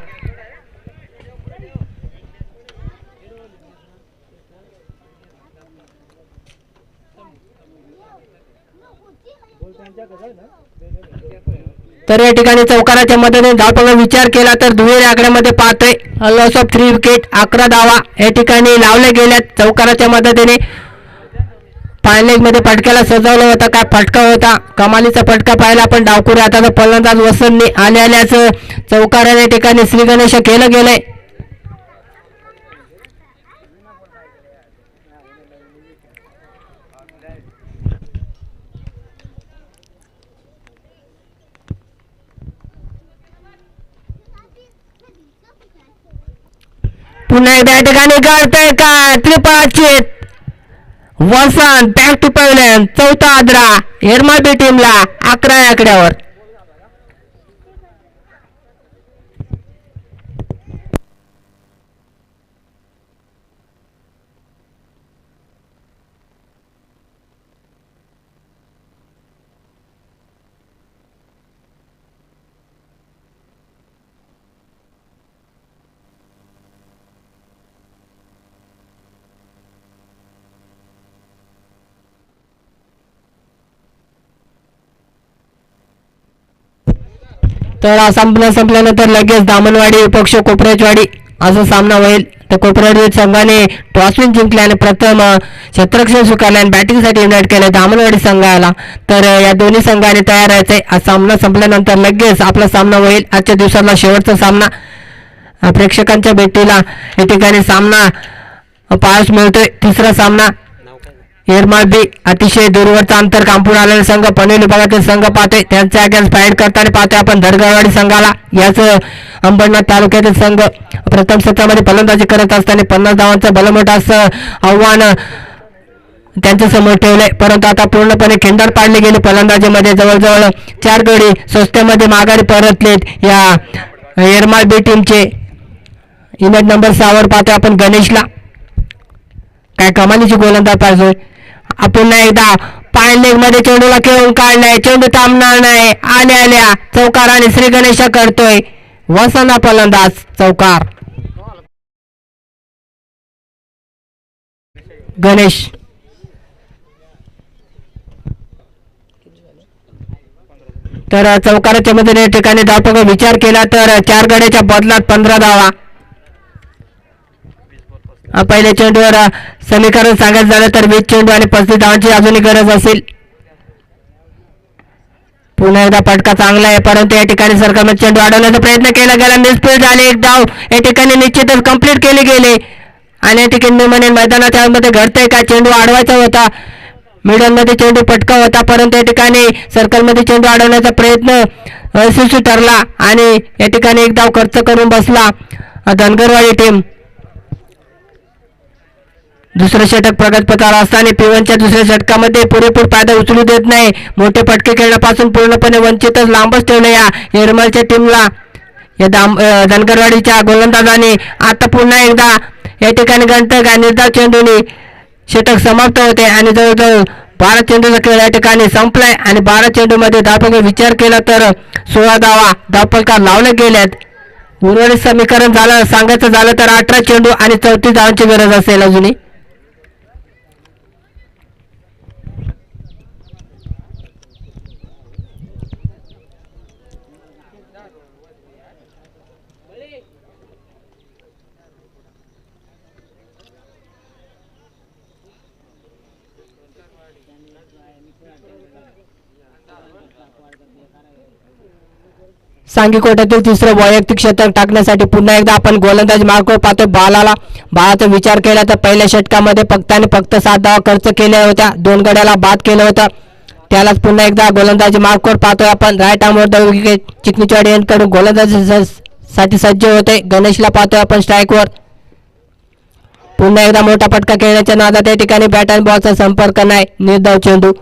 तर या ठिकाणी चौकाराच्या मदतीने धावपळा विचार केला तर दुहेरी आकड्यामध्ये पाहतोय लॉस ऑफ 3 विकेट 11 धावा या ठिकाणी लावल्या गेल्यात चौकाराच्या मदतीने. फायनल मध्ये फटक्याला सजवलं होतं. काय फटका होता, कमालीचा फटका पाहिला आपण. डावकुरे आता फलंदाज वसंतने आल्याच चौकाराने या ठिकाणी श्री गणेश केलं गेलंय. पुन्हा एकदा या ठिकाणी करतोय का त्रिपाचित वसंत बॅक टू पहिल्यान चौथा आद्रा एरमाळ बी टीमला 11 आकड्यावर. तर संपल्यानंतर लगेच दामनवाडी पक्ष कोपऱ्याचवाडी असा सामना होईल. तर कोपऱ्यावाडी संघाने टॉसविन जिंकले आणि प्रथम क्षेत्ररक्षण स्वीकारले आणि बॅटिंगसाठी इन्व्हाइट केले दामनवाडी संघाला. तर या दोन्ही संघाने तयार राहायचंय. हा सामना संपल्यानंतर लगेच आपला सामना होईल. आजच्या दिवसातला शेवटचा सामना प्रेक्षकांच्या भेटीला या ठिकाणी सामना पाहायला मिळतोय. तिसरा सामना एरमाळ बी अतिशय दूरवरचा अंतर कांपून आलेला संघ पनवेल विभागातील संघ पाहतोय. त्यांच्या अगेन्स्ट फाईट करताना पाहतोय आपण धडगाववाडी संघाला. याच अंबरनाथ तालुक्यातील संघ प्रथम सत्रामध्ये फलंदाजी करत असताना 50 धावांचं बलमोठं असं आव्हान त्यांच्या समोर ठेवलंय. परंतु आता पूर्णपणे खिंडार पाडली गेली फलंदाजीमध्ये. जवळजवळ 4 गडी स्वस्त्यामध्ये माघारी परतलेत या एरमाळ बी टीमचे. इमेज नंबर 6 वर पाहतोय आपण गणेशला. काय कमालीची गोलंदाज पाहिजे. आपण एकदा पाय लेग मध्ये चेंडूला खेळून काढलाय. चेंडू थांबणार नाही. आल्या चौकार आणि श्री गणेश करतोय. वसंत फलंदाज चौकार. गणेश तर चौकाराच्या मध्ये या ठिकाणी धावपळ विचार केला तर 4 गड्याच्या बदलात 15 धावा. पहिल्या चेंडूवर समीकरण सांगायचं झालं तर 20 चेंडू आणि 35 धावांची अजूनही गरज असेल. पुन्हा एकदा फटका चांगला आहे परंतु या ठिकाणी सरकारने चेंडू अडवण्याचा प्रयत्न केला गेला. मिसफील्ड झाले. एक धाव या ठिकाणी निश्चितच कंप्लीट केली गेली आणि या ठिकाणी मी म्हणेन मैदानात त्यामध्ये घडतंय का चेंडू अडवायचा होता. मिडल मध्ये चेंडू पटका होता परंतु या ठिकाणी सर्कलमध्ये चेंडू अडवण्याचा प्रयत्न यशस्वी ठरला आणि या ठिकाणी एक धाव खर्च करून बसला धनगरवाडी टीम. दुसरं षटक प्रगतपथावर असताना P1च्या दुसऱ्या षटकामध्ये पुरेपूर फायदा उचलू देत नाही. मोठे फटके खेळण्यापासून पूर्णपणे वंचितच लांबच ठेवले या एरमाळच्या टीमला. या धनगरवाडीच्या गोलंदाजाने आता पुन्हा एकदा या ठिकाणी गणतक निर्धाव चेंडूने षटक समाप्त होते आणि जवळजवळ 12 चेंडूचा खेळ या ठिकाणी संपलाय आणि 12 चेंडूमध्ये धावपळ विचार केला तर 16 धावा धावपळकार लावले गेल्यात. उर्वरित समीकरण झालं सांगायचं झालं तर 18 चेंडू आणि 34 धावांची गरज असेल अजूनही. सांगी कोट्यातील तिसरं वैयक्तिक शतक टाकण्यासाठी पुन्हा एकदा आपण गोलंदाज मार्कवर पाहतोय. बालाचा विचार केला तर पहिल्या षटकामध्ये फक्त 7 धावा खर्च केल्या होत्या, 2 गड्याला बाद केलं होतं. त्यालाच पुन्हा एकदा गोलंदाजी मार्कवर पाहतोय आपण. राईट आर्मवर विकेट चिकनीचवाडी यांच्याकडून गोलंदाजीसाठी सज्ज होते. गणेशला पाहतोय आपण स्ट्राईकवर. पुन्हा एकदा मोठा फटका खेळण्याच्या नादात या ठिकाणी बॅट आणि बॉलचा संपर्क नाही. निर्धाव चेंडू,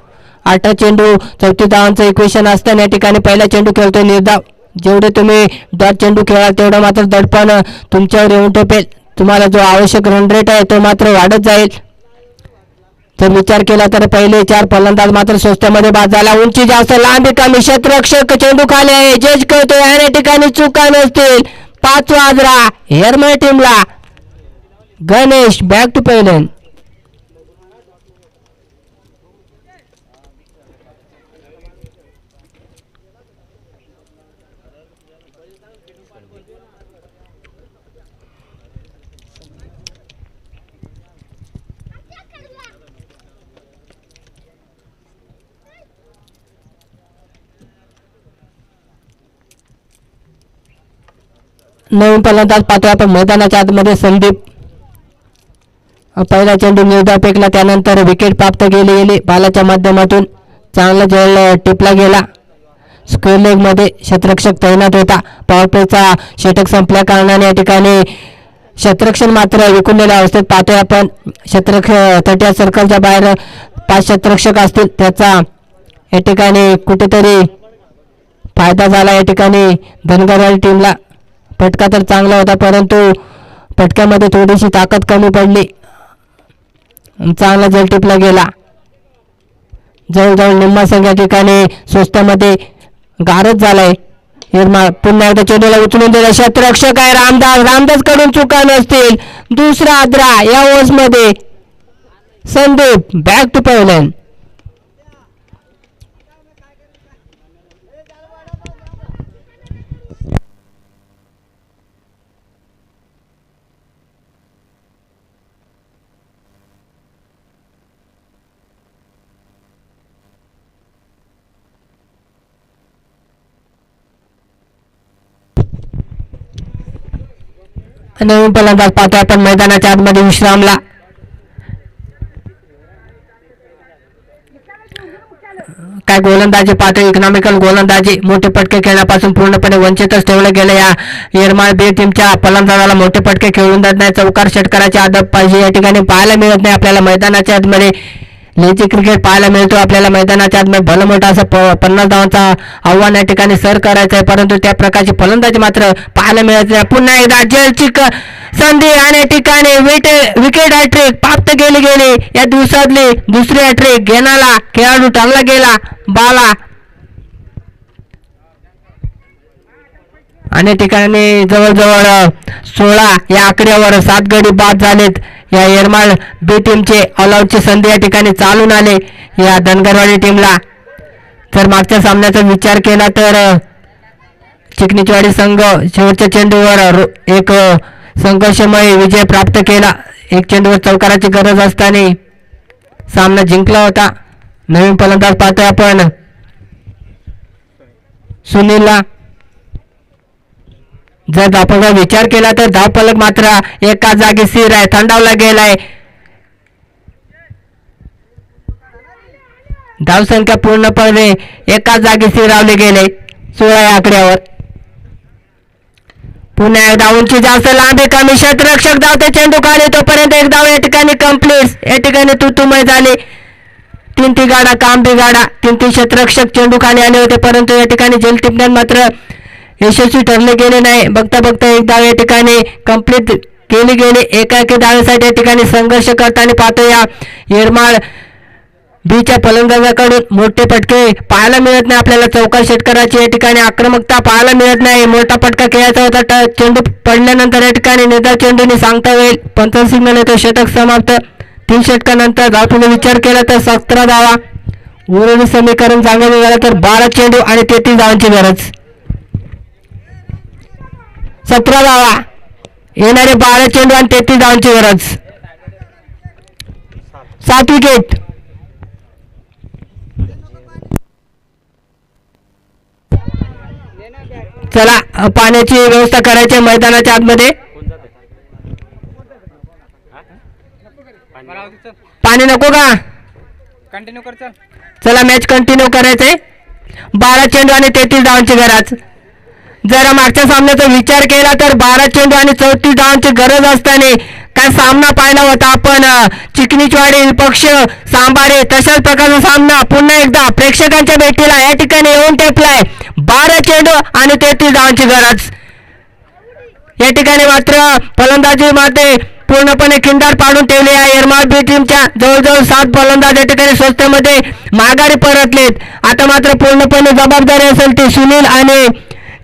18 चेंडू 34 धावांचं इक्वेशन असताना या ठिकाणी पहिला चेंडू खेळतोय निर्धाव. जेवढे तुम्ही डॉट चेंडू खेळाल तेवढं मात्र दडपण तुमच्यावर येऊन टोपेल. तुम्हाला जो आवश्यक रन रेट आहे तो मात्र वाढत जाईल. जर विचार केला तर पहिले 4 फलंदाज मात्र स्वस्त्यामध्ये बाद झाला. उंची जास्त, लांबी कमी, क्षेत्ररक्षक चेंडू खाली आहे. जज करतोय या ठिकाणी चुका नसतील. 5 आजरा हेरमळ टीमला. Ganesh back to pavilion. नवीन फलंदाज पाहतोय आपण मैदानाच्या आतमध्ये संदीप. पहिला चेंडू निर्धाव फेकला, त्यानंतर विकेट प्राप्त गेली बालाच्या माध्यमातून. चांगला जळ टिपला गेला. स्क्वेअर लेग मध्ये क्षेत्ररक्षक तैनात होता. पॉवर प्लेचा षटक संपल्या कारणाने या ठिकाणी क्षेत्ररक्षण मात्र विखुरलेल्या अवस्थेत पाहतोय आपण. तटीय सर्कलच्या बाहेर 5 क्षेत्ररक्षक असतील, त्याचा या ठिकाणी कुठेतरी फायदा झाला. या ठिकाणी धनगरवाडी टीमला फटका तर चांगला होता, परंतु फटक्यामध्ये थोडीशी ताकद कमी पडली. चांगला जल टिपला गेला. जवळजवळ निम्मा संघ या ठिकाणी स्वस्तामध्ये गारच झालाय. पुन्हा एकदा चेंडूला उचलून दिला. क्षेत्ररक्षक आहे रामदास कडून चुका नसतील. दुसरा आद्रा या ओव्हर्स मध्ये. Sandeep back to pavilion. नवीन फलंदाज पाहतोय आपण मैदानाच्या आतमध्ये विश्रामला. काय गोलंदाजी पाहतोय, इकॉनॉमिकल गोलंदाजी. मोठे फटके खेळण्यापासून पूर्णपणे वंचितच ठेवलं गेलं. या येरमाळ बी टीमच्या फलंदाजाला मोठे फटके खेळून देत नाही. चौकार षटकाराची आदत पाहिजे या ठिकाणी पाहायला मिळत नाही आपल्याला मैदानाच्या आतमध्ये. लेझी क्रिकेट पाहायला मिळतो आपल्याला मैदानाच्या आतमध्ये. भलं मोठं असं 50 धावांचा आव्हान या ठिकाणी सर करायचं आहे, परंतु त्या प्रकारची फलंदाजी मात्र पाहायला मिळत नाही. पुन्हा एकदा जलची संधी आणि या ठिकाणी विकेट हॅट्रिक प्राप्त गेली. या दिवसातली दुसरी हॅट्रिक घेणारा खेळाडू ठरला गेला बाला. आणि ठिकाणी जवळजवळ 16 या आकड्यावर 7 गडी बाद झालेत. या येरमाळ बी टीमचे ऑलआउटची संधी या ठिकाणी चालून आले या धनगरवाडी टीमला. जर मागच्या सामन्याचा विचार केला तर चिकनीचवाडी संघ शेवटच्या चेंडूवर एक संघर्षमय विजय प्राप्त केला. एक चेंडूवर चौकाराची गरज असताना सामना जिंकला होता. नवीन फलंदाज पाहतोय आपण सुनीलला. जर धावफलकाचा विचार केला तर धावफलक मात्र एका जागी स्थिर आहे, थंडावला गेलाय. धावसंख्या पूर्णपणे एका जागी स्थिरावले गेले 16 या आकड्यावर. पुन्हा एकदा उंची जास्त, लांबी कमी, क्षेत्ररक्षक धावते चेंडू खाली. तोपर्यंत एक धाव या ठिकाणी कंप्लीट. या ठिकाणी तुतुमय झाले. 3 गाडा काम बिगाडा. 3 क्षेत्ररक्षक चेंडू खाली आले होते, परंतु या ठिकाणी जल टिपण्यात मात्र यशस्वी ठरले गेले नाही. बघता एक धाव या ठिकाणी कंप्लीट केली गेली. एका धावेसाठी या ठिकाणी संघर्ष करताना पाहतो या येरमाळ बीच्या फलंदाजाकडून मोठे फटके पाहायला मिळत नाही आपल्याला. चौकार षटकाराची या ठिकाणी आक्रमकता पाहायला मिळत नाही. मोठा फटका खेळायचा होता. चेंडू पडल्यानंतर या ठिकाणी निर्धाव चेंडूने सांगता येईल. पंच सिग्नल येतो. षटक समाप्त. 3 षटकानंतर धावफलकाचा विचार केला तर 17 धावा. उर्वरित समीकरण सांगायचं झालं तर 12 चेंडू आणि 33 धावांची गरज. 17 धावा, येणारे 12 चेंडू आणि 33 धावांची गरज. 7 विकेट. चला पाण्याची व्यवस्था करायची आहे मैदानाच्या आतमध्ये. पाणी नको का? कंटिन्यू कर चल. चला मॅच कंटिन्यू करायचंय. 12 चेंडू आणि 33 धावांची गरज. जर मागच्या सामन्याचा विचार केला तर 12 चेंडू आणि 34 धावांची गरज असताना काय सामना पाहिला होता आपण. चिकनीचवाडी पक्ष सांबारे तशाच प्रकारचा सामना पुन्हा एकदा प्रेक्षकांच्या भेटीला या ठिकाणी येऊन टेपलाय. 12 चेंडू आणि 33 धावांची गरज. या ठिकाणी मात्र फलंदाजी मध्ये पूर्णपणे खिंडार पाडून ठेवली आहे. एरमाळ बी टीमच्या जवळजवळ 7 फलंदाज या ठिकाणी स्वस्तामध्ये माघारी परतलेत. आता मात्र पूर्णपणे जबाबदारी असेल ती सुनील आणि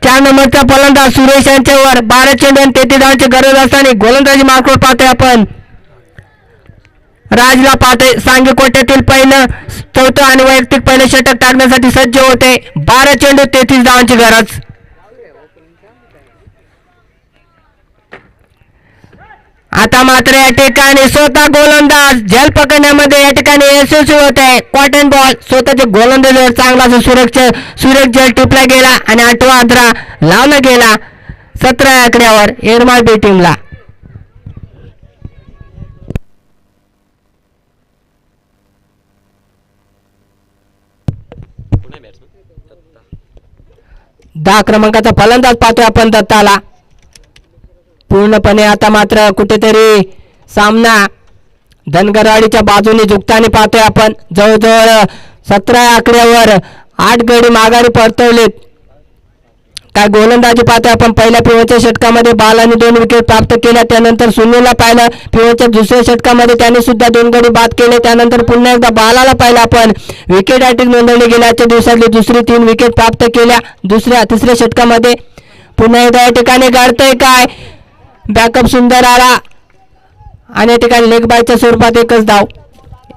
4 नंबरचा फलंदाज सुरेश यांच्यावर. 12 चेंडू आणि 33 धावांची गरज असताना गोलंदाजी मार्कवर पाहतोय आपण. राजला पाहतोय सांगी कोट्यातील पहिलं 4थं आणि वैयक्तिक पहिलं षटक टाकण्यासाठी सज्ज होते. 12 चेंडू 33 धावांची गरज. आता मात्र या ठिकाणी स्वतः गोलंदाज झेल पकडण्यामध्ये या ठिकाणी यशस्वी होत आहे. कॉटन बॉल स्वतःच्या गोलंदाजीवर चांगला सुरेख झेल टिपला गेला आणि 8वा आद्रा लावला गेला 17 आकड्यावर एरमाळ बी टीमला. दहा क्रमांकाचा फलंदाज पाहतोय आपण दत्ताला. पूर्णपणे आता मात्र कुठेतरी सामना धनगरवाडीच्या बाजूने झुकताना पाहतोय आपण. जवळजवळ 17 आकड्यावर 8 गडी माघारी परतवलेत. काय गोलंदाजी पाहतोय आपण. पहिल्या पिवळच्या षटकामध्ये बालाने 2 विकेट प्राप्त केल्या. त्यानंतर सुनीलला पाहिलं पिवळच्या दुसऱ्या षटकामध्ये त्याने सुद्धा 2 गडी बाद केले. त्यानंतर पुन्हा एकदा बालाला पाहिलं आपण. विकेट हॅट्रिक नोंदवली गेल्याच्या दिवसातली दुसरी 3 विकेट प्राप्त केल्या. तिसऱ्या षटकामध्ये पुन्हा एकदा या ठिकाणी गाडतंय काय बॅकअप सुंदर आला आणि या ठिकाणी लेग बायच्या स्वरूपात एकच धाव.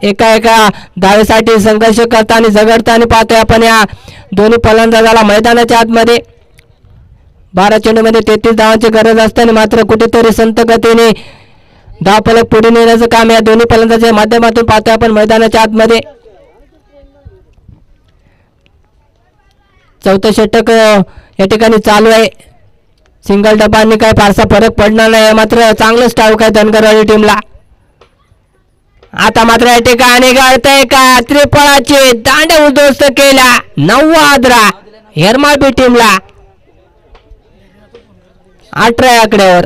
एका धावेसाठी संघर्ष करताना झगडताना पाहतोय आपण या दोन्ही फलंदाजाला मैदानाच्या आतमध्ये. 12 चेंडूमध्ये 33 धावांची गरज असताना मात्र कुठेतरी संत गतीने धावफलक पुढे नेण्याचं काम या दोन्ही फलंदाजाच्या माध्यमातून पाहतोय आपण मैदानाच्या आतमध्ये. 4थं षटक या ठिकाणी चालू आहे. सिंगल डबांनी काय फारसा फरक पडणार नाही. मात्र चांगलं स्टार्ट आहे धनगरवाडी टीमला. आता मात्र या ठिकाणी गाळतंय का त्रिफळाचे दांडे उद्ध्वस्त केला 9वा आद्रा एरमाळ बी टीमला 18 आकड्यावर.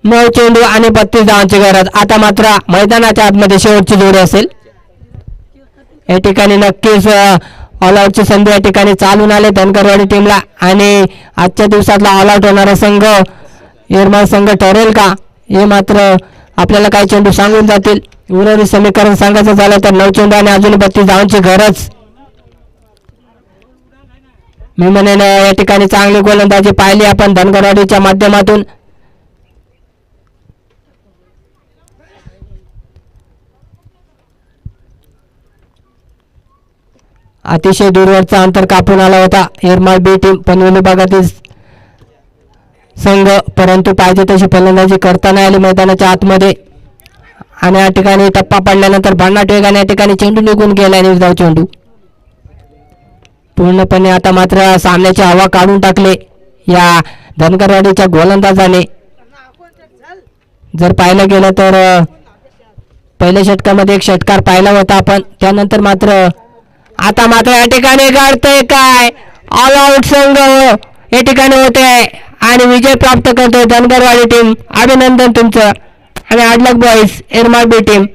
9 चेंडू आणि 32 धावांची गरज. आता मात्र मैदानाच्या आतमध्ये शेवटची जोडी असेल. या ठिकाणी नक्कीच ऑल आउटची संधी या ठिकाणी चालून आले धनगरवाडी टीमला आणि आजच्या दिवसातला ऑल आउट होणारा संघ एरमाळ संघ ठरेल का हे मात्र आपल्याला काही चेंडू सांगून जातील. उर्वरित समीकरण सांगायचं झालं तर 9 चेंडू आणि अजून 32 धावांची गरज. मी म्हणेन या ठिकाणी चांगली गोलंदाजी पाहिली आपण धनगरवाडीच्या माध्यमातून. अतिशय दूरवरचा अंतर कापून आला होता एरमाळ बी टीम पनवेल विभागातील संघ, परंतु पाहिजे तशी फलंदाजी करता नाही आली मैदानाच्या आतमध्ये आणि या ठिकाणी टप्पा पडल्यानंतर भन्नाट वेगाने या ठिकाणी चेंडू निघून गेला. निर्धाव चेंडू पूर्णपणे आता मात्र सामन्याची हवा काढून टाकले या धनगरवाडीच्या गोलंदाजाने. जर पाहिलं गेलं तर पहिल्या षटकामध्ये एक षटकार पाहिला होता आपण. त्यानंतर मात्र आता मात्र या ठिकाणी गाडतंय काय ऑल आउट संघ या ठिकाणी होते आणि विजय प्राप्त करतोय धनगरवाडी टीम. अभिनंदन तुमचं आणि आडलक बॉईज एरमाळ बी टीम.